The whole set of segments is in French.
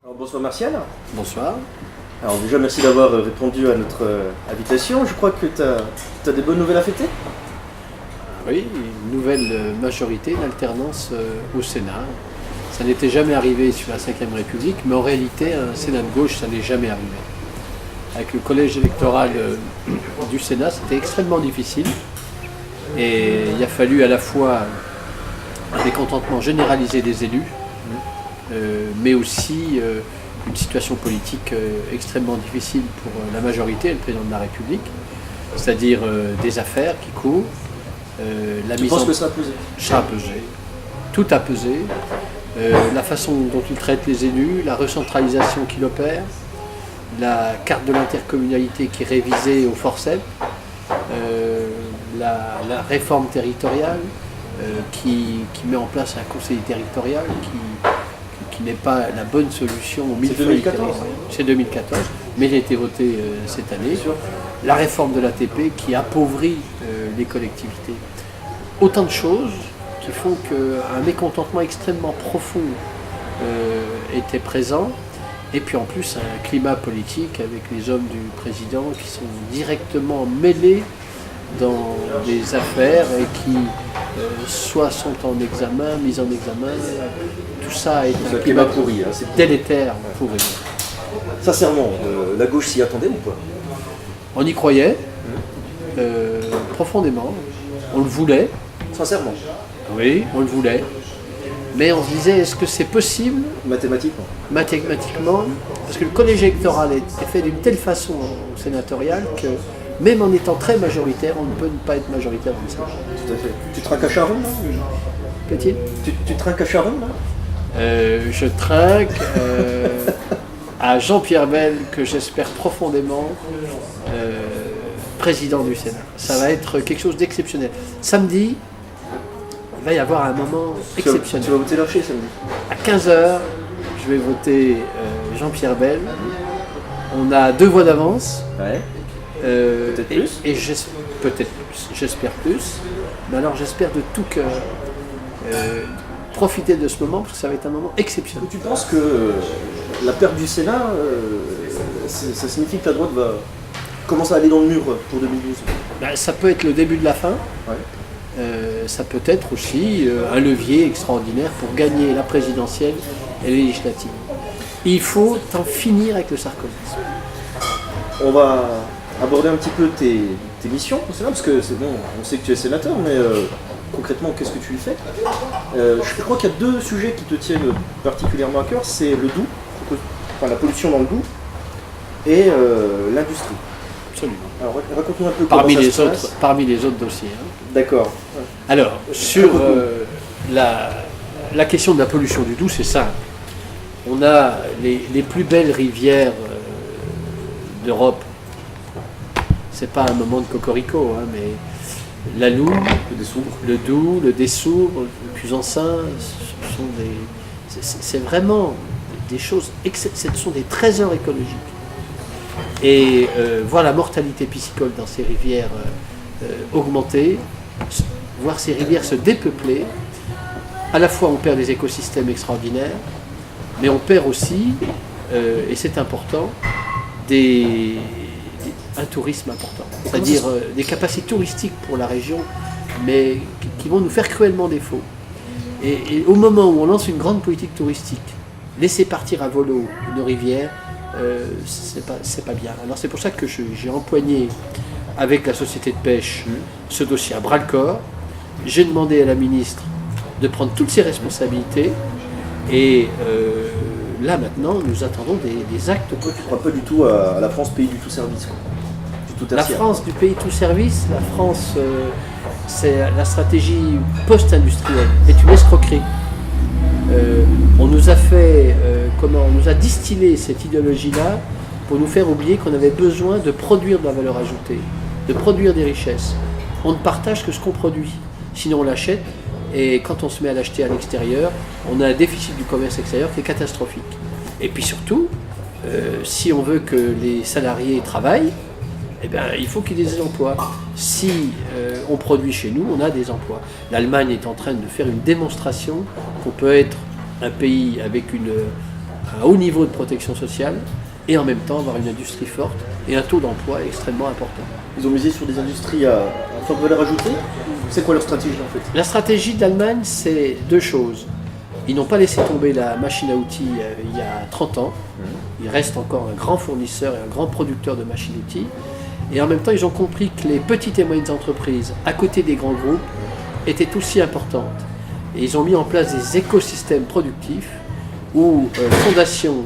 Alors, bonsoir Martial. Bonsoir. Alors déjà merci d'avoir répondu à notre invitation. Je crois que tu as des bonnes nouvelles à fêter. Oui, une nouvelle majorité, une alternance au Sénat. Ça n'était jamais arrivé sur la Ve République, mais en réalité, un Sénat de gauche, ça n'est jamais arrivé. Avec le collège électoral du Sénat, c'était extrêmement difficile. Et il a fallu à la fois un mécontentement généralisé des élus, mais aussi une situation politique extrêmement difficile pour la majorité et le président de la République, c'est-à-dire des affaires qui courent, la Tu mise penses en... que ça a pesé? Ça a pesé, tout a pesé, la façon dont il traite les élus, la recentralisation qu'il opère, la carte de l'intercommunalité qui est révisée au forceps, la réforme territoriale qui met en place un conseil territorial qui n'est pas la bonne solution au C'est 2014. C'est 2014, mais il a été voté cette année. La réforme de l'ATP qui appauvrit les collectivités. Autant de choses qui font qu'un mécontentement extrêmement profond était présent. Et puis en plus un climat politique avec les hommes du président qui sont directement mêlés dans des affaires et qui soit sont en examen, mis en examen. Tout ça est un climat pourri. C'est délétère pourri. Sincèrement, la gauche s'y attendait ou pas? On y croyait profondément. On le voulait. Sincèrement? Oui, on le voulait. Mais on se disait, est-ce que c'est possible Mathématiquement? Mathématiquement, parce que le collège électoral est fait d'une telle façon sénatoriale que même en étant très majoritaire, on ne peut pas être majoritaire dans le Sénat. Tout à fait. Tu trinques à Charon là? Qu'est-il? Tu trinques à Charon là? Je trinque à Jean-Pierre Bel, que j'espère profondément président du Sénat. Ça va être quelque chose d'exceptionnel. Samedi, il va y avoir un moment exceptionnel. Tu vas voter lâcher samedi? À 15h, je vais voter Jean-Pierre Bel. On a 2 voix d'avance. Ouais. Peut-être plus. Et peut-être plus. J'espère plus. Mais alors j'espère de tout cœur profiter de ce moment parce que ça va être un moment exceptionnel. Tu penses que la perte du Sénat, ça signifie que la droite va commencer à aller dans le mur pour 2012? Ben, ça peut être le début de la fin. Ouais. Ça peut être aussi un levier extraordinaire pour gagner la présidentielle et les législatives. Il faut en finir avec le sarkozysme. On va aborder un petit peu tes missions au Sénat, parce que c'est bon, on sait que tu es sénateur, mais concrètement, qu'est-ce que tu y fais? Je crois qu'il y a 2 sujets qui te tiennent particulièrement à cœur, c'est le Doubs, enfin la pollution dans le Doubs, et l'industrie. Absolument. Alors raconte-nous un peu parmi comment ça se passe. Parmi les autres dossiers. Hein. D'accord. Alors, sur la question de la pollution du Doubs, c'est simple. On a les plus belles rivières d'Europe. C'est pas un moment de cocorico, hein, mais la Loue, le Doubs, le Dessoubre, le Cusançin, c'est vraiment des choses, ce sont des trésors écologiques. Et voir la mortalité piscicole dans ces rivières augmenter, voir ces rivières se dépeupler, à la fois on perd des écosystèmes extraordinaires, mais on perd aussi, et c'est important, un tourisme important, c'est-à-dire des capacités touristiques pour la région, mais qui vont nous faire cruellement défaut. Et au moment où on lance une grande politique touristique, laisser partir à volo une rivière, c'est pas bien. Alors c'est pour ça que j'ai empoigné avec la société de pêche ce dossier à bras-le-corps. J'ai demandé à la ministre de prendre toutes ses responsabilités et là maintenant nous attendons des actes. Tu ne crois pas du tout à la France pays du tout service, quoi. Du tout la France du pays tout service, la France c'est la stratégie post-industrielle, est une escroquerie. On nous a fait, on nous a distillé cette idéologie-là pour nous faire oublier qu'on avait besoin de produire de la valeur ajoutée, de produire des richesses. On ne partage que ce qu'on produit, sinon on l'achète, et quand on se met à l'acheter à l'extérieur, on a un déficit du commerce extérieur qui est catastrophique. Et puis surtout, si on veut que les salariés travaillent, eh bien, il faut qu'il y ait des emplois. Si on produit chez nous, on a des emplois. L'Allemagne est en train de faire une démonstration qu'on peut être un pays avec un haut niveau de protection sociale et en même temps avoir une industrie forte et un taux d'emploi extrêmement important. Ils ont misé sur des industries à forte valeur ajoutée. C'est quoi leur stratégie en fait? La stratégie de l'Allemagne, c'est deux choses. Ils n'ont pas laissé tomber la machine à outils il y a 30 ans. Ils restent encore un grand fournisseur et un grand producteur de machines-outils. Et en même temps, ils ont compris que les petites et moyennes entreprises, à côté des grands groupes, étaient aussi importantes. Et ils ont mis en place des écosystèmes productifs où fondations,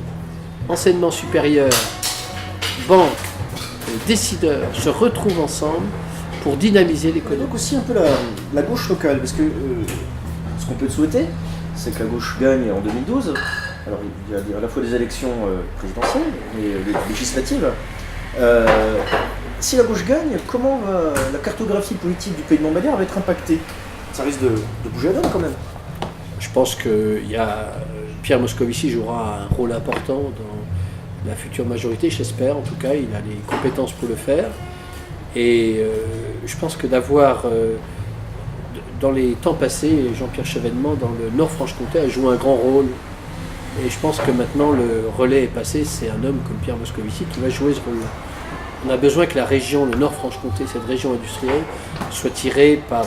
enseignement supérieur, banques, décideurs se retrouvent ensemble pour dynamiser l'économie. Donc aussi un peu la gauche locale, parce que ce qu'on peut souhaiter, c'est que la gauche gagne en 2012. Alors il y a à la fois des élections présidentielles et législatives. Si la gauche gagne, comment la cartographie politique du pays de Montbéliard va être impactée? Ça risque de bouger la donne quand même. Je pense que Pierre Moscovici jouera un rôle important dans la future majorité, j'espère. En tout cas, il a les compétences pour le faire. Et je pense que d'avoir, dans les temps passés, Jean-Pierre Chevènement, dans le Nord-Franche-Comté, a joué un grand rôle. Et je pense que maintenant, le relais est passé. C'est un homme comme Pierre Moscovici qui va jouer ce rôle-là. On a besoin que la région, le Nord-Franche-Comté, cette région industrielle, soit tirée par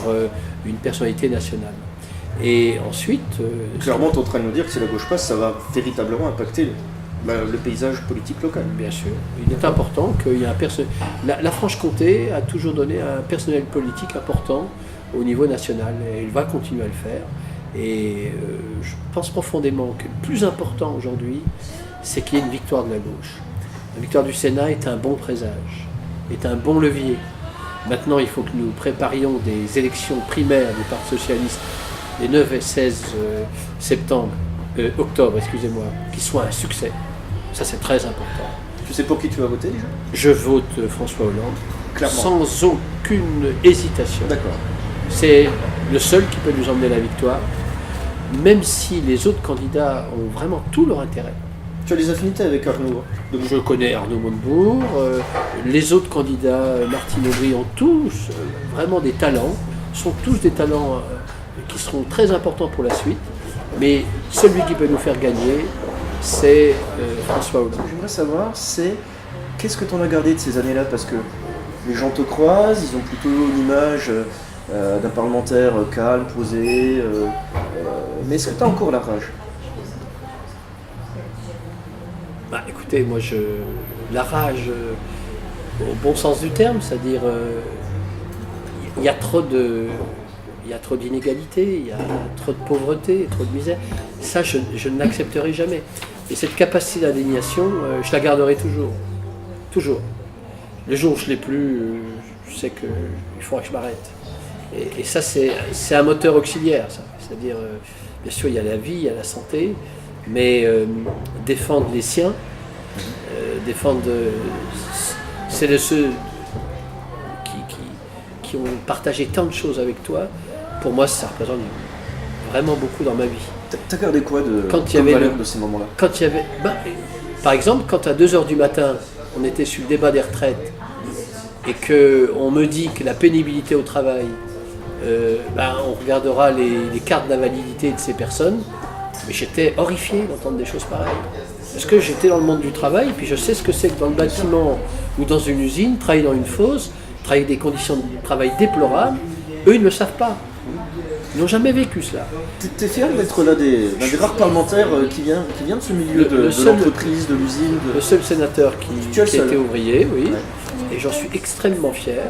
une personnalité nationale. Et ensuite... Clairement, tu es en train de nous dire que si la gauche passe, ça va véritablement impacter le paysage politique local. Bien sûr. Il est important qu'il y ait un personnel... La Franche-Comté a toujours donné un personnel politique important au niveau national. Et il va continuer à le faire. Et je pense profondément que le plus important aujourd'hui, c'est qu'il y ait une victoire de la gauche. La victoire du Sénat est un bon présage, est un bon levier. Maintenant, il faut que nous préparions des élections primaires du Parti socialiste les 9 et 16 octobre, qui soient un succès. Ça, c'est très important. Tu sais pour qui tu vas voter déjà? Je vote François Hollande, clairement, sans aucune hésitation. D'accord. C'est le seul qui peut nous emmener à la victoire, même si les autres candidats ont vraiment tout leur intérêt. Tu as des affinités avec Arnaud? Je connais Arnaud Montebourg, les autres candidats, Martine Aubry, ont tous vraiment des talents, sont tous des talents qui seront très importants pour la suite, mais celui qui peut nous faire gagner, c'est François Hollande. J'aimerais savoir, qu'est-ce que tu en as gardé de ces années-là? Parce que les gens te croisent, ils ont plutôt une image d'un parlementaire calme, posé, mais est-ce que tu as encore la rage? Bah, écoutez, moi, la rage, au bon sens du terme, c'est-à-dire il y a trop d'inégalités, il y a trop de pauvreté, trop de misère. Ça, je ne l'accepterai jamais. Et cette capacité d'indignation, je la garderai toujours. Toujours. Le jour où je ne l'ai plus, je sais qu'il faudra que je m'arrête. Et ça, c'est un moteur auxiliaire, ça. C'est-à-dire, bien sûr, il y a la vie, il y a la santé, mais défendre les siens, c'est de ceux qui ont partagé tant de choses avec toi. Pour moi, ça représente vraiment beaucoup dans ma vie. T'as gardé quoi de valeur de ces moments-là? Par exemple, quand à 2h du matin, on était sur le débat des retraites et qu'on me dit que la pénibilité au travail, on regardera les cartes d'invalidité de ces personnes, mais j'étais horrifié d'entendre des choses pareilles. Parce que j'étais dans le monde du travail, puis je sais ce que c'est que dans le bâtiment ou dans une usine, travailler dans une fosse, travailler des conditions de travail déplorables. Eux, ils ne le savent pas. Ils n'ont jamais vécu cela. T'es fier d'être l'un des rares parlementaires qui vient de ce milieu de l'entreprise, de l'usine Le seul sénateur qui a été ouvrier, oui. Ouais. Et j'en suis extrêmement fier.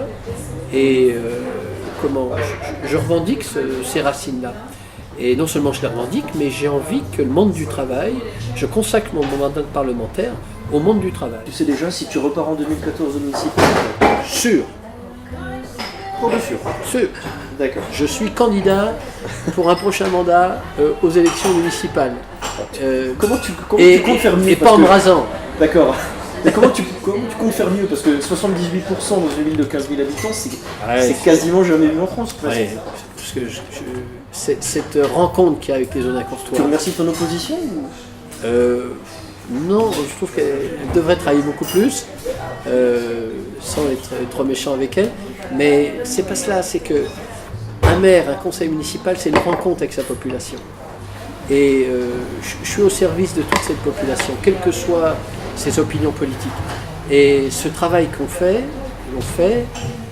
Et je revendique ces racines-là. Et non seulement je les revendique, mais j'ai envie que le monde du travail, je consacre mon mandat de parlementaire au monde du travail. Tu sais déjà si tu repars en 2014 au municipal? Sûr. Pour de sûr. Sûr. D'accord. Je suis candidat pour un prochain mandat aux élections municipales. Comment tu comptes faire mieux? Et pas en me rasant. D'accord. Mais comment tu comptes faire mieux? Parce que 78% dans une ville de 15 000 habitants, c'est quasiment jamais vu en France. Ouais, parce que cette rencontre qu'il y a avec les zones courtois. Tu remercies ton opposition Non, je trouve qu'elle devrait travailler beaucoup plus, sans être trop méchant avec elle. Mais c'est pas cela, c'est que un maire, un conseil municipal, c'est une rencontre avec sa population. Et je suis au service de toute cette population, quelles que soient ses opinions politiques. Et ce travail qu'on fait,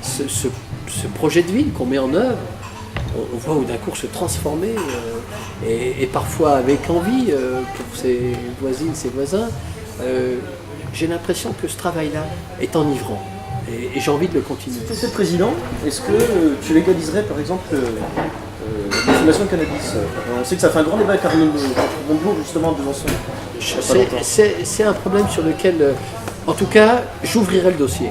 ce projet de ville qu'on met en œuvre, on voit au d'un coup se transformer, et parfois avec envie pour ses voisines, ses voisins. J'ai l'impression que ce travail-là est enivrant et j'ai envie de le continuer. Si tu étais président, est-ce que tu légaliserais par exemple la consommation de cannabis? On sait que ça fait un grand débat car Montebourg justement de Besançon. C'est un problème sur lequel, en tout cas, j'ouvrirai le dossier.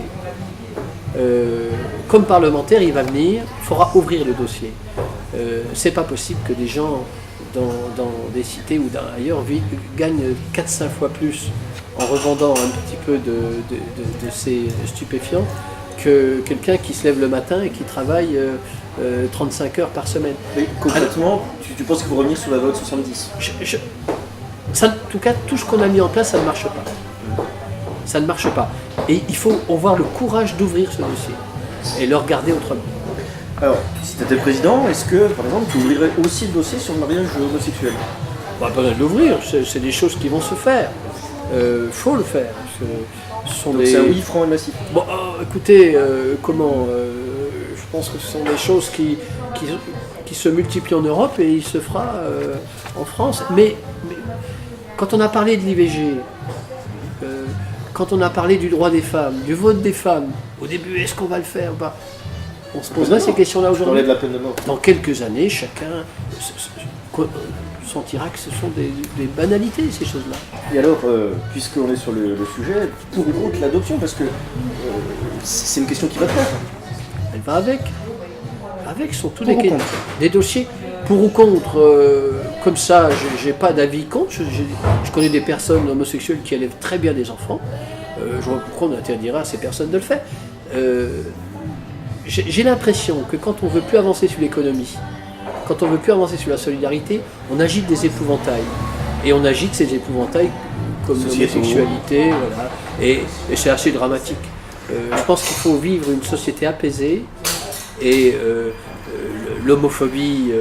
Comme parlementaire, il va venir, il faudra ouvrir le dossier. C'est pas possible que des gens dans des cités ou ailleurs gagnent 4-5 fois plus en revendant un petit peu de ces stupéfiants que quelqu'un qui se lève le matin et qui travaille 35 heures par semaine. Mais concrètement, tu penses qu'il faut revenir sur la loi de 70? En tout cas, tout ce qu'on a mis en place, ça ne marche pas. Ça ne marche pas. Et il faut avoir le courage d'ouvrir ce dossier et le regarder autrement. Alors, si tu étais président, est-ce que, par exemple, tu ouvrirais aussi le dossier sur le mariage homosexuel? Pas besoin de l'ouvrir, c'est des choses qui vont se faire. Faut le faire. Donc c'est un oui franc et massif. Bon, écoutez, je pense que ce sont des choses qui se multiplient en Europe et il se fera en France. Mais quand on a parlé de l'IVG, quand on a parlé du droit des femmes, du vote des femmes, au début, est-ce qu'on va le faire ou pas? On se poserait ces questions-là aujourd'hui. De la peine de mort. Dans quelques années, chacun sentira que ce sont des banalités, ces choses-là. Et alors, puisqu'on est sur le sujet, pour ou contre l'adoption, parce que c'est une question qui va de pair. Elle va avec. Avec sont tous des dossiers. Pour ou contre, comme ça, j'ai pas d'avis contre. Je connais des personnes homosexuelles qui élèvent très bien des enfants. Je vois pourquoi on interdira à ces personnes de le faire. J'ai l'impression que quand on veut plus avancer sur l'économie, quand on veut plus avancer sur la solidarité, on agite des épouvantails. Et on agite ces épouvantails comme l'homosexualité, voilà. Et c'est assez dramatique. Je pense qu'il faut vivre une société apaisée et l'homophobie,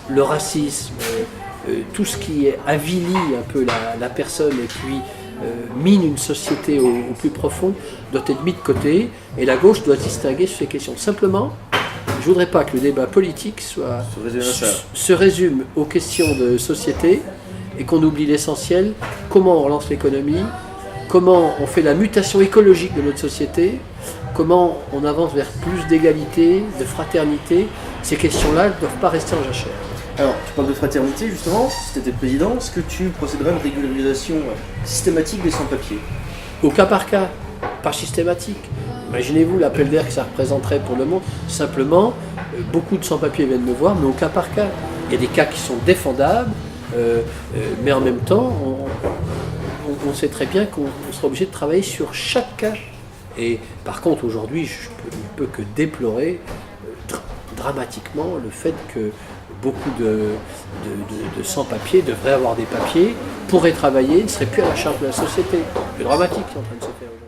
le racisme, tout ce qui avilit un peu la personne et puis mine une société au plus profond, doit être mis de côté et la gauche doit distinguer sur ces questions. Simplement, je ne voudrais pas que le débat politique se résume aux questions de société et qu'on oublie l'essentiel, comment on relance l'économie, comment on fait la mutation écologique de notre société, comment on avance vers plus d'égalité, de fraternité. Ces questions-là ne doivent pas rester en jachère. Alors, tu parles de fraternité, justement, si tu étais président, est-ce que tu procéderais à une régularisation systématique des sans-papiers? Au cas par cas, pas systématique. Imaginez-vous l'appel d'air que ça représenterait pour le monde. Simplement, beaucoup de sans-papiers viennent me voir, mais au cas par cas. Il y a des cas qui sont défendables, mais en même temps, on sait très bien qu'on sera obligé de travailler sur chaque cas. Et par contre, aujourd'hui, je ne peux que déplorer dramatiquement le fait que beaucoup de sans-papiers devraient avoir des papiers, pourraient travailler, ne seraient plus à la charge de la société. C'est dramatique ce qui est en train de se faire aujourd'hui.